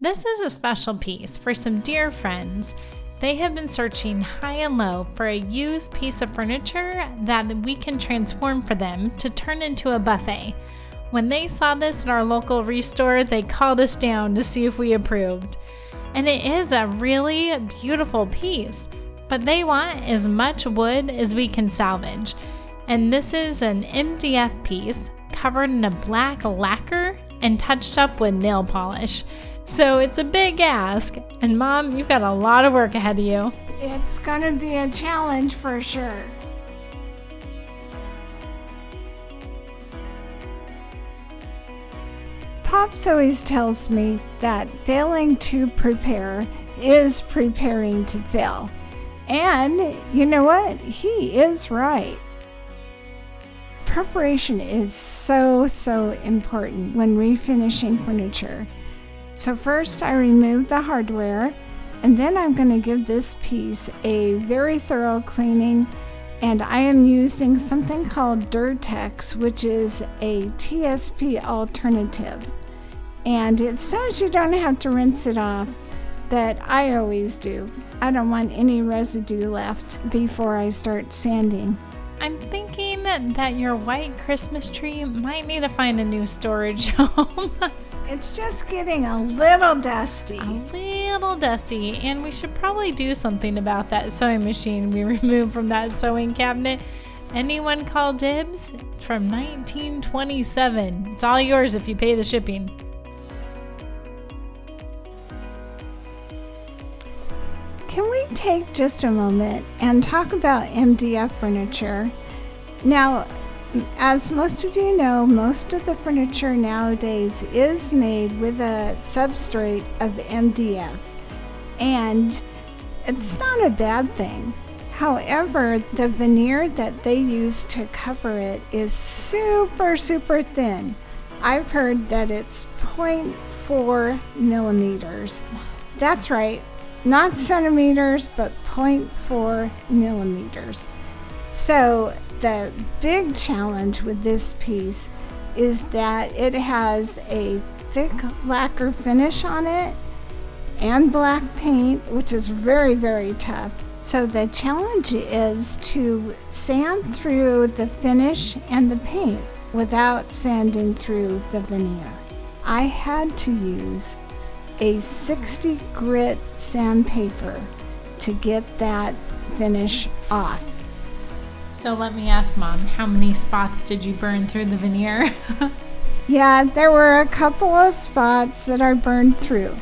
This is a special piece for some dear friends. They have been searching high and low for a used piece of furniture that we can transform for them to turn into a buffet. When they saw this at our local restore, they called us down to see if we approved. And it is a really beautiful piece, but they want as much wood as we can salvage. And this is an MDF piece covered in a black lacquer and touched up with nail polish. So it's a big ask, and Mom, you've got a lot of work ahead of you. It's gonna be a challenge for sure. Pops always tells me that failing to prepare is preparing to fail. And you know what? He is right. Preparation is so important when refinishing furniture. So first I remove the hardware, and then I'm going to give this piece a very thorough cleaning, and I am using something called Durtex, which is a TSP alternative. And it says you don't have to rinse it off, but I always do. I don't want any residue left before I start sanding. I'm thinking that your white Christmas tree might need to find a new storage home. It's just getting a little dusty. And we should probably do something about that sewing machine we removed from that sewing cabinet. Anyone call dibs? It's from 1927. It's all yours if you pay the shipping. Can we take just a moment and talk about MDF furniture? Now, as most of you know, most of the furniture nowadays is made with a substrate of MDF, and it's not a bad thing. However, the veneer that they use to cover it is super thin. I've heard that it's 0.4 millimeters. That's right, not centimeters, but 0.4 millimeters. So the big challenge with this piece is that it has a thick lacquer finish on it and black paint, which is very tough. So the challenge is to sand through the finish and the paint without sanding through the veneer. I had to use a 60 grit sandpaper to get that finish off. So let me ask, Mom, how many spots did you burn through the veneer? Yeah, there were a couple of spots that I burned through.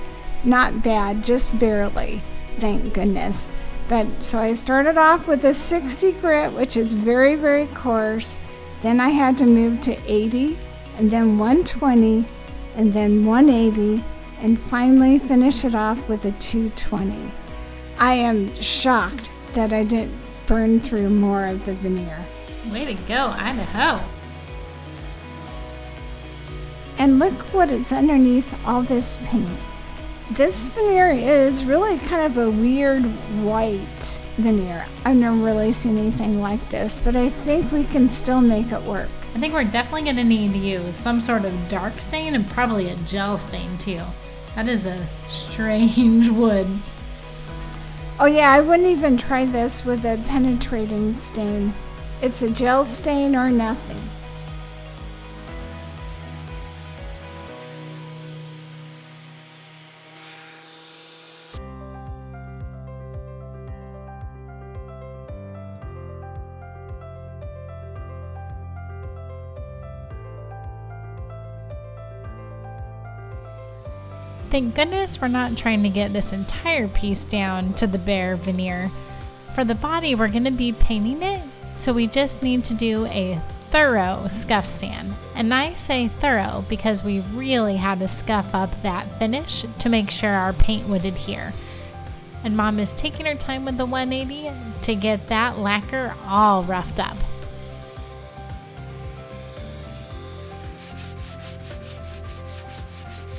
Not bad, just barely, thank goodness. But so I started off with a 60 grit, which is very coarse. Then I had to move to 80, and then 120, and then 180, and finally finish it off with a 220. I am shocked that I didn't burn through more of the veneer. Way to go, Idaho. And look what is underneath all this paint. This veneer is really kind of a weird white veneer. I've never really seen anything like this, but I think we can still make it work. I think we're definitely going to need to use some sort of dark stain and probably a gel stain too. That is a strange wood. Oh yeah, I wouldn't even try this with a penetrating stain. It's a gel stain or nothing. Thank goodness we're not trying to get this entire piece down to the bare veneer. For the body, we're going to be painting it, so we just need to do a thorough scuff sand. And I say thorough because we really had to scuff up that finish to make sure our paint would adhere. And Mom is taking her time with the 180 to get that lacquer all roughed up.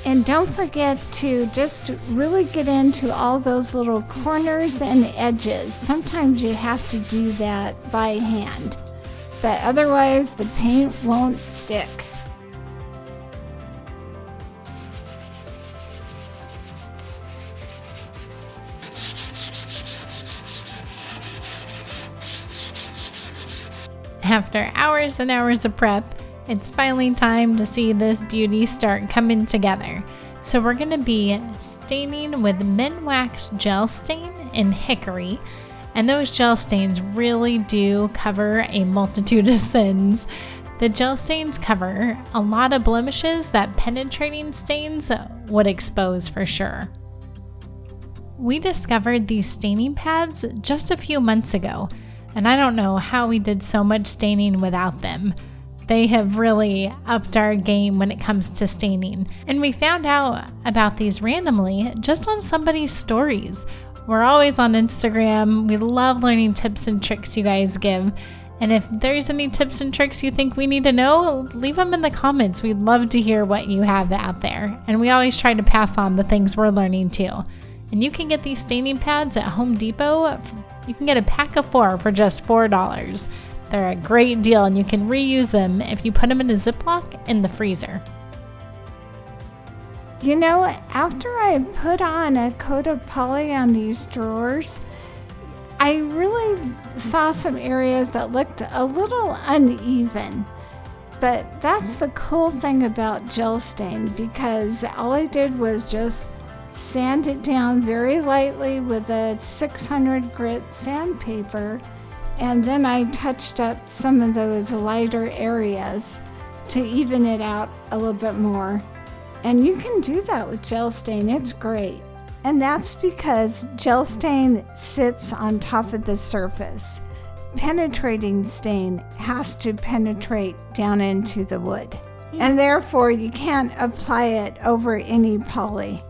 And don't forget to just really get into all those little corners and edges. Sometimes you have to do that by hand, but otherwise the paint won't stick. After hours and hours of prep, it's finally time to see this beauty start coming together. So we're going to be staining with Minwax Gel Stain in Hickory. And those gel stains really do cover a multitude of sins. The gel stains cover a lot of blemishes that penetrating stains would expose for sure. We discovered these staining pads just a few months ago, and I don't know how we did so much staining without them. They have really upped our game when it comes to staining, and we found out about these randomly just on somebody's stories. We're always on Instagram. We love learning tips and tricks you guys give. And if there's any tips and tricks you think we need to know, leave them in the comments. We'd love to hear what you have out there. And we always try to pass on the things we're learning too. And you can get these staining pads at Home Depot. You can get a pack of 4 for just $4. They're a great deal, and you can reuse them if you put them in a Ziploc in the freezer. You know, after I put on a coat of poly on these drawers, I really saw some areas that looked a little uneven. But that's the cool thing about gel stain, because all I did was just sand it down very lightly with a 600 grit sandpaper, and then I touched up some of those lighter areas to even it out a little bit more. And you can do that with gel stain. It's great. And that's because gel stain sits on top of the surface. Penetrating stain has to penetrate down into the wood. And therefore, you can't apply it over any poly.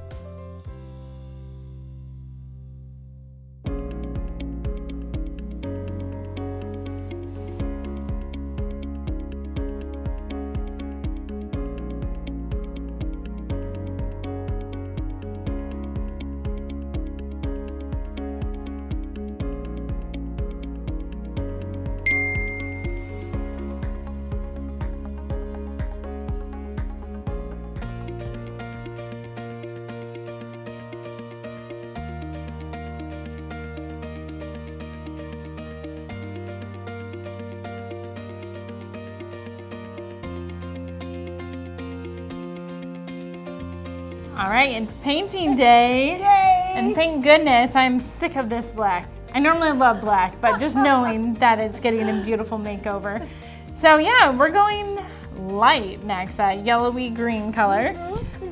All right, it's painting day. Yay! And thank goodness I'm sick of this black. I normally love black, but just knowing that it's getting a beautiful makeover. So yeah, we're going light next, that yellowy green color.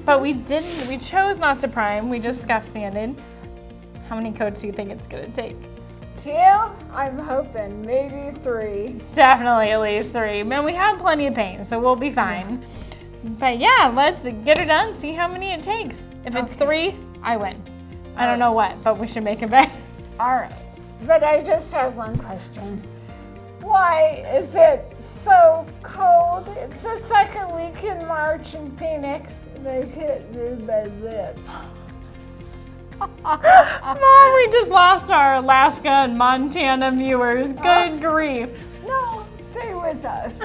But we chose not to prime, we just scuff sanded. How many coats do you think it's gonna take? 2, I'm hoping, maybe 3. Definitely at least 3. Man, we have plenty of paint, so we'll be fine. But yeah, let's get her done, see how many it takes. If it's 3, I win. I don't know what, but we should make a bet. All right, but I just have one question. Why is it so cold? It's the second week in March in Phoenix. They hit me by lip. Mom, we just lost our Alaska and Montana viewers. Good grief. No, stay with us.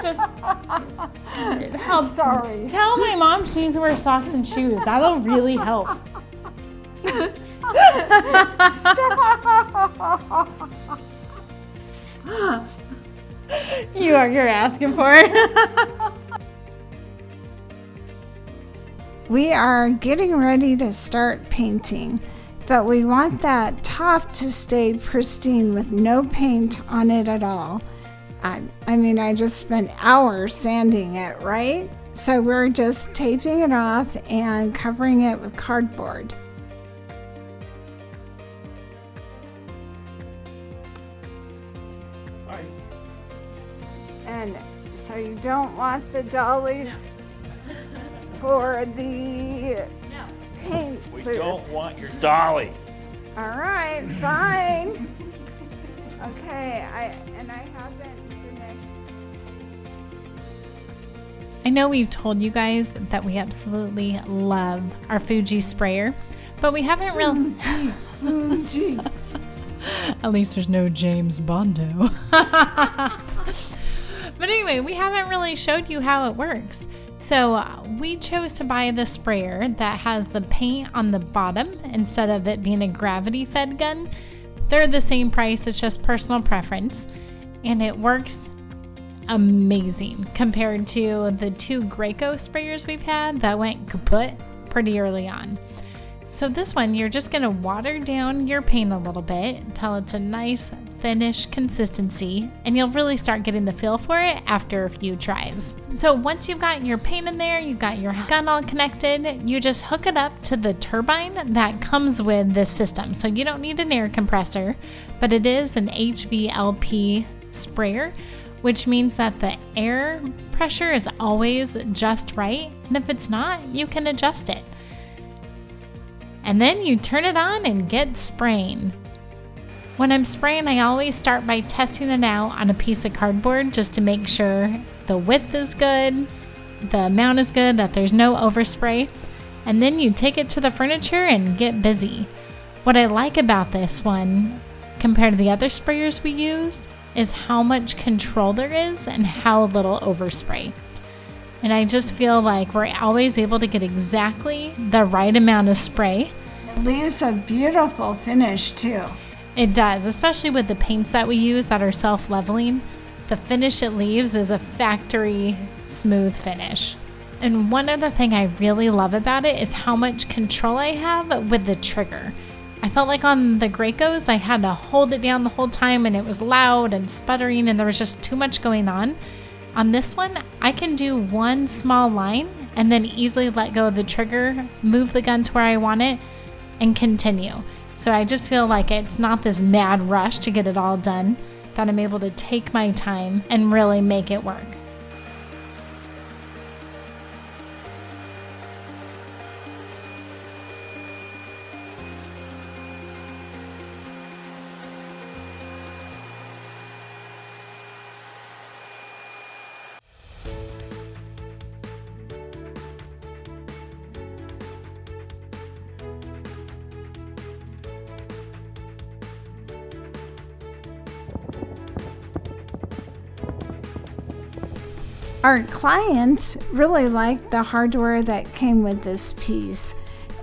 Just help. Sorry. Tell my mom she needs to wear socks and shoes. That'll really help. Stop. You're asking for it. We are getting ready to start painting, but we want that top to stay pristine with no paint on it at all. I mean, I just spent hours sanding it, right? So we're just taping it off and covering it with cardboard. Sorry. And so you don't want the dollies for the paint. We don't want your dolly. All right, fine. Okay, I haven't finished. I know we've told you guys that we absolutely love our Fuji sprayer, but we haven't really. Fuji. At least there's no James Bondo. But anyway, we haven't really showed you how it works. So we chose to buy the sprayer that has the paint on the bottom instead of it being a gravity fed gun. They're the same price, it's just personal preference. and it works amazing compared to the 2 Graco sprayers we've had that went kaput pretty early on. So this one, you're just gonna water down your paint a little bit until it's a nice thinnish consistency, and you'll really start getting the feel for it after a few tries. So once you've got your paint in there, you've got your gun all connected, you just hook it up to the turbine that comes with this system. So you don't need an air compressor, but it is an HVLP sprayer, which means that the air pressure is always just right, and if it's not, you can adjust it. And then you turn it on and get spraying. When I'm spraying, I always start by testing it out on a piece of cardboard just to make sure the width is good, the amount is good, that there's no overspray. And then you take it to the furniture and get busy. What I like about this one, compared to the other sprayers we used, is how much control there is and how little overspray. And I just feel like we're always able to get exactly the right amount of spray. It leaves a beautiful finish too. It does, especially with the paints that we use that are self-leveling. The finish it leaves is a factory smooth finish. And one other thing I really love about it is how much control I have with the trigger. I felt like on the Gracos, I had to hold it down the whole time and it was loud and sputtering and there was just too much going on. On this one, I can do one small line and then easily let go of the trigger, move the gun to where I want it, and continue. So I just feel like it's not this mad rush to get it all done, that I'm able to take my time and really make it work. Our clients really liked the hardware that came with this piece,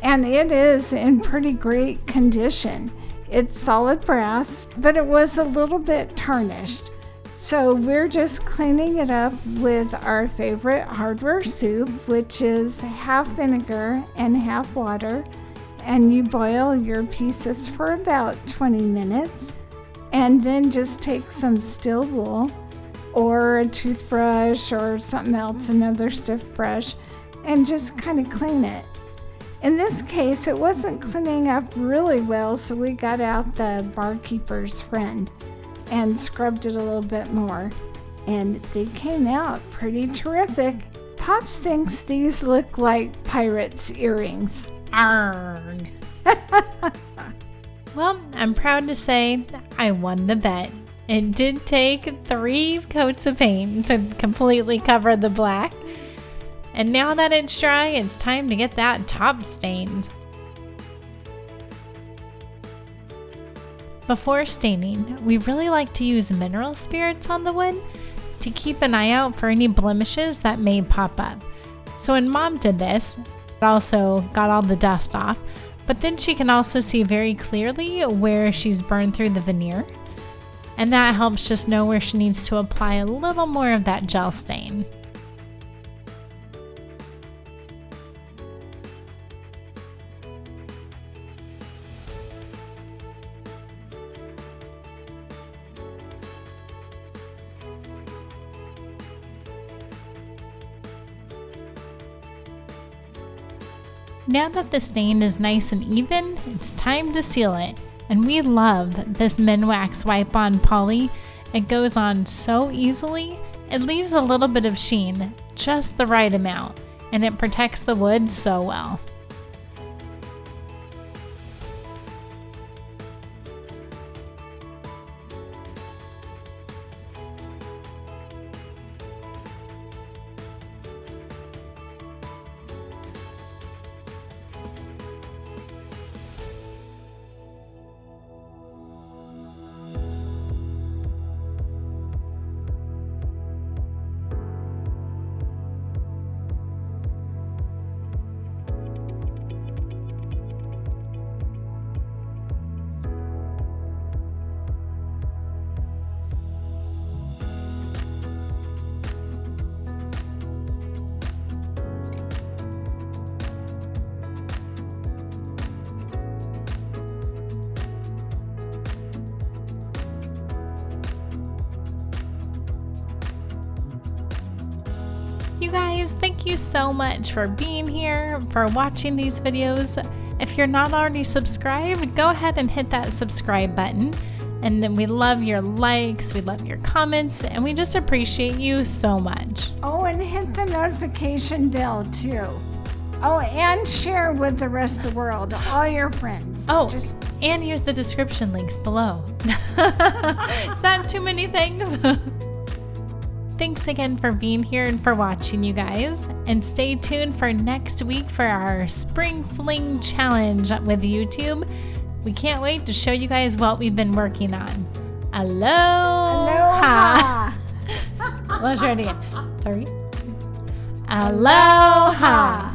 and it is in pretty great condition. It's solid brass, but it was a little bit tarnished. So we're just cleaning it up with our favorite hardware soup, which is half vinegar and half water, and you boil your pieces for about 20 minutes, and then just take some steel wool or a toothbrush or something else, another stiff brush, and just kind of clean it. In this case, it wasn't cleaning up really well, so we got out the barkeeper's friend and scrubbed it a little bit more, and they came out pretty terrific. Pops thinks these look like pirates' earrings. Arrgh. Well, I'm proud to say I won the bet. It did take 3 coats of paint to completely cover the black. And now that it's dry, it's time to get that top stained. Before staining, we really like to use mineral spirits on the wood to keep an eye out for any blemishes that may pop up. So when Mom did this, it also got all the dust off, but then she can also see very clearly where she's burned through the veneer. And that helps just know where she needs to apply a little more of that gel stain. Now that the stain is nice and even, it's time to seal it. And we love this Minwax Wipe-On Poly. It goes on so easily. It leaves a little bit of sheen, just the right amount, and it protects the wood so well. You guys, thank you so much for being here, for watching these videos. If you're not already subscribed, go ahead and hit that subscribe button. And then we love your likes, we love your comments, and we just appreciate you so much. Oh, and hit the notification bell too. Oh, and share with the rest of the world, all your friends. Oh, and use the description links below. Is that too many things? Thanks again for being here and for watching, you guys. And stay tuned for next week for our Spring Fling Challenge with YouTube. We can't wait to show you guys what we've been working on. Aloha! Let's try it again. 3. Aloha!